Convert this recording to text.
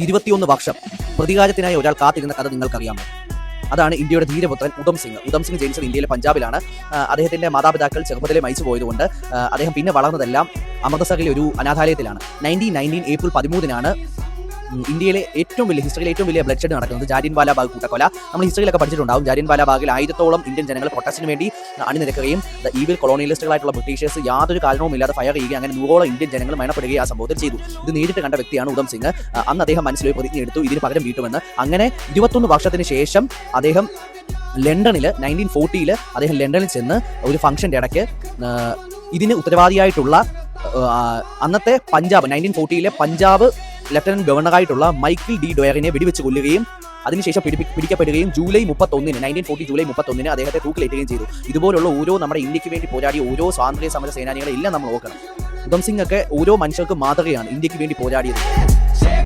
21 വർഷം പ്രതികാരത്തിനായി ഒരാൾ കാത്തിരുന്ന കഥ നിങ്ങൾക്കറിയാമോ? അതാണ് ഇന്ത്യയുടെ ധീരപുത്രൻ ഉധം സിംഗ്. ഉധം സിംഗ് ജനിച്ചത് ഇന്ത്യയിലെ പഞ്ചാബിലാണ്. അദ്ദേഹത്തിൻ്റെ മാതാപിതാക്കൾ ചെറുപ്പത്തിലെ മരിച്ചു പോയതുകൊണ്ട് അദ്ദേഹം പിന്നെ വളർന്നതെല്ലാം അമൃത്സറിലെ ഒരു അനാഥാലയത്തിലാണ്. 1919 ഏപ്രിൽ 13-നാണ് ഇന്ത്യയിലെ ഹിസ്റ്ററിയിലെ ഏറ്റവും വലിയ ബ്ലഡ് ഷെഡ് നടക്കുന്നത്. ജാലിയൻവാല ബാഗ് കൂട്ടക്കൊല നമ്മൾ ഹിസ്റ്ററിയിലൊക്കെ പഠിച്ചിട്ടുണ്ടാവും. ജാലിയൻവാല ബാഗിൽ 1000-ഓളം ഇന്ത്യൻ ജനങ്ങൾ പ്രൊട്ടസ്റ്റിന് വേണ്ടി അണിനിരക്കുകയും ഈവിൽ കൊളോണിയലിസ്റ്റുകളായിട്ടുള്ള ബ്രിട്ടീഷേഴ്സ് യാതൊരു കാരണവുമില്ലാതെ ഫയർ ചെയ്യുകയും അങ്ങനെ 100-ഓളം ഇന്ത്യൻ ജനങ്ങൾ മരണപ്പെടുകയും ആ സംഭവത്തിൽ ചെയ്തു. ഇത് നേരിട്ട് കണ്ട വ്യക്തിയാണ് ഉധം സിംഗ്. അന്ന് അദ്ദേഹം മനസ്സിലൊരു പ്രതിജ്ഞ എടുത്തു, ഇതിന് പകരം വീട്ടുമെന്ന്. അങ്ങനെ 21 വർഷത്തിന് ശേഷം അദ്ദേഹം ലണ്ടനിൽ 1940 അദ്ദേഹം ലണ്ടനിൽ ചെന്ന് ഒരു ഫംഗ്ഷൻ്റെ ഇടയ്ക്ക് ഇതിന് ഉത്തരവാദിയായിട്ടുള്ള അന്നത്തെ പഞ്ചാബ് 1940 പഞ്ചാബ് ലഫ്റ്റനന്റ് ഗവർണറായിട്ടുള്ള മൈക്കിൾ ഡി ഡോയറിനെ വെടിവെച്ച് കൊല്ലുകയും അതിനുശേഷം പിടിക്കപ്പെടുകയും ജൂലൈ 31 1940 ജൂലൈ 31 അദ്ദേഹത്തെ തൂക്കിലേറ്റുകയും ചെയ്തു. ഇതുപോലുള്ള ഓരോ നമ്മുടെ ഇന്ത്യക്ക് വേണ്ടി പോരാടിയ ഓരോ സ്വാതന്ത്ര്യ സമര സേനാനികളെ എല്ലാം നമ്മൾ നോക്കണം. ഉധം സിംഗ് ഒക്കെ ഓരോ മനുഷ്യർക്കും മാതൃകയാണ് ഇന്ത്യക്ക് വേണ്ടി പോരാടിയത്.